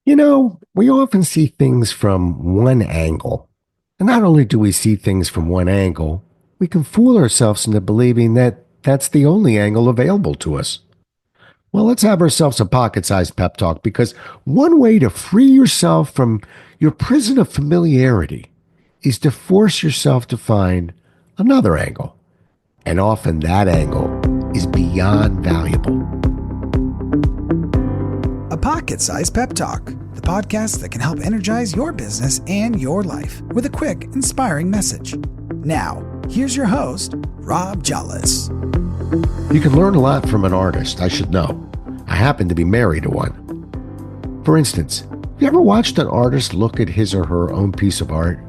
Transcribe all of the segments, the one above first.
We often see things from one angle. And not only do we see things from one angle, we can fool ourselves into believing that that's the only angle available to us. Well, let's have ourselves a pocket sized pep talk because one way to free yourself from your prison of familiarity is to force yourself to find another angle. And often that angle is beyond valuable. A pocket sized pep talk, the podcast that can help energize your business and your life with a quick, inspiring message. Now, here's your host, Rob Jollis. You can learn a lot from an artist, I should know. I happen to be married to one. For instance, have you ever watched an artist look at his or her own piece of art?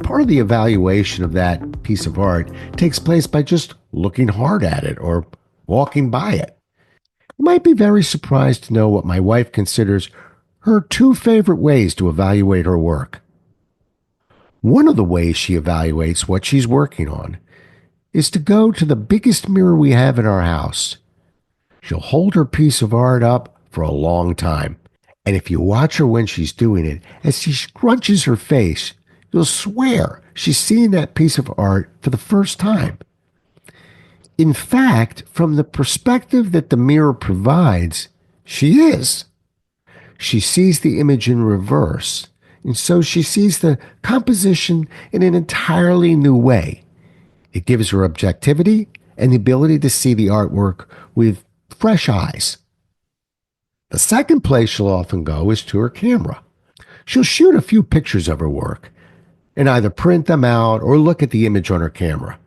Part of the evaluation of that piece of art takes place by just looking hard at it or walking by it. You might be very surprised to know what my wife considers her two favorite ways to evaluate her work. One of the ways she evaluates what she's working on is to go to the biggest mirror we have in our house. She'll hold her piece of art up for a long time, and if you watch her when she's doing it, as she scrunches her face, you'll swear she's seeing that piece of art for the first time. In fact, from the perspective that the mirror provides, she is. She sees the image in reverse, and so she sees the composition in an entirely new way. It gives her objectivity and the ability to see the artwork with fresh eyes. The second place she'll often go is to her camera. She'll shoot a few pictures of her work and either print them out or look at the image on her camera.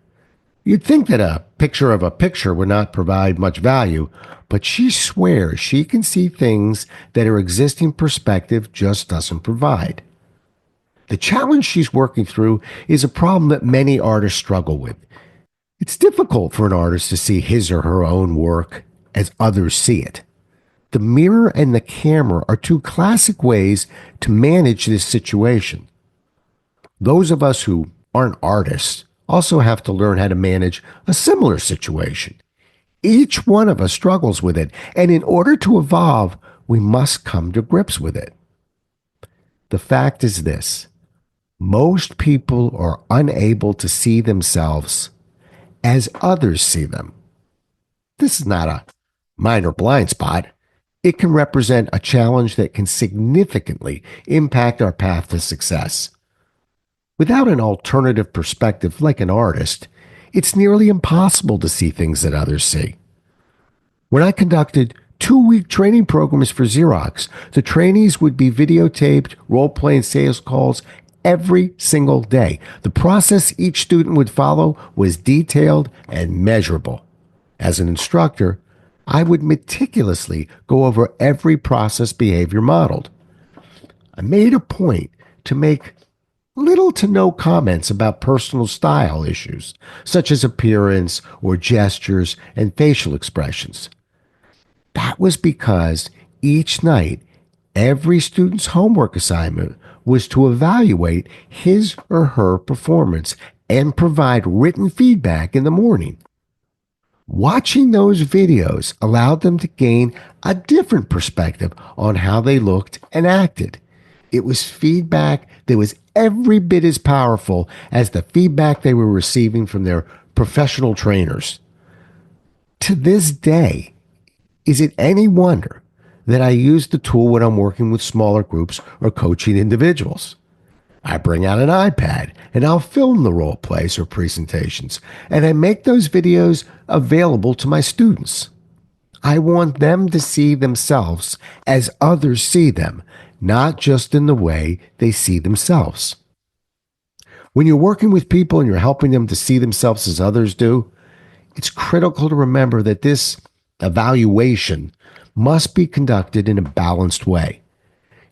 You'd think that a picture of a picture would not provide much value, but she swears she can see things that her existing perspective just doesn't provide. The challenge she's working through is a problem that many artists struggle with. It's difficult for an artist to see his or her own work as others see it. The mirror and the camera are two classic ways to manage this situation. Those of us who aren't artists also have to learn how to manage a similar situation. Each one of us struggles with it, and in order to evolve, we must come to grips with it. The fact is this: most people are unable to see themselves as others see them. This is not a minor blind spot. It can represent a challenge that can significantly impact our path to success. Without an alternative perspective like an artist, it's nearly impossible to see things that others see. When I conducted 2-week training programs for Xerox, the trainees would be videotaped role-playing sales calls every single day. The process each student would follow was detailed and measurable. As an instructor, I would meticulously go over every process behavior modeled. I made a point to make little to no comments about personal style issues, such as appearance or gestures and facial expressions. That was because each night, every student's homework assignment was to evaluate his or her performance and provide written feedback in the morning. Watching those videos allowed them to gain a different perspective on how they looked and acted. It was feedback that was every bit as powerful as the feedback they were receiving from their professional trainers. To this day, is it any wonder that I use the tool when I'm working with smaller groups or coaching individuals? I bring out an iPad and I'll film the role plays or presentations, and I make those videos available to my students. I want them to see themselves as others see them, not just in the way they see themselves. When you're working with people and you're helping them to see themselves as others do, it's critical to remember that this evaluation must be conducted in a balanced way.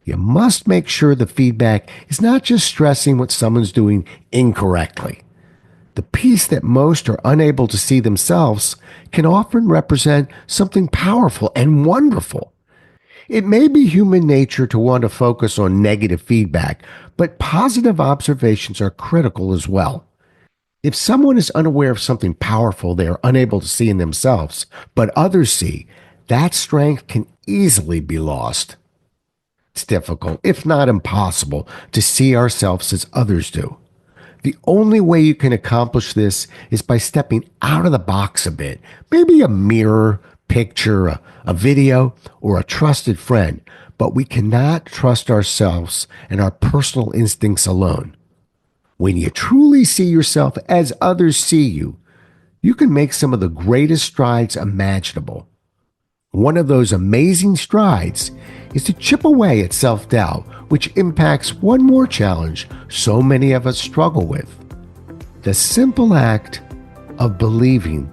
You must make sure the feedback is not just stressing what someone's doing incorrectly. The piece that most are unable to see themselves can often represent something powerful and wonderful. It may be human nature to want to focus on negative feedback, but positive observations are critical as well. If someone is unaware of something powerful they are unable to see in themselves, but others see, that strength can easily be lost. It's difficult, if not impossible, to see ourselves as others do. The only way you can accomplish this is by stepping out of the box a bit. Maybe a mirror, picture, a video, or a trusted friend. But we cannot trust ourselves and our personal instincts alone. When you truly see yourself as others see you, you can make some of the greatest strides imaginable. One of those amazing strides is to chip away at self-doubt, which impacts one more challenge so many of us struggle with: the simple act of believing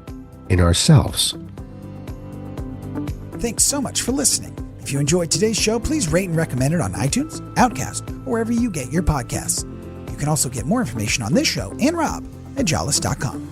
in ourselves. Thanks so much for listening. If you enjoyed today's show, please rate and recommend it on iTunes, Outcast, or wherever you get your podcasts. You can also get more information on this show and Rob at jollis.com.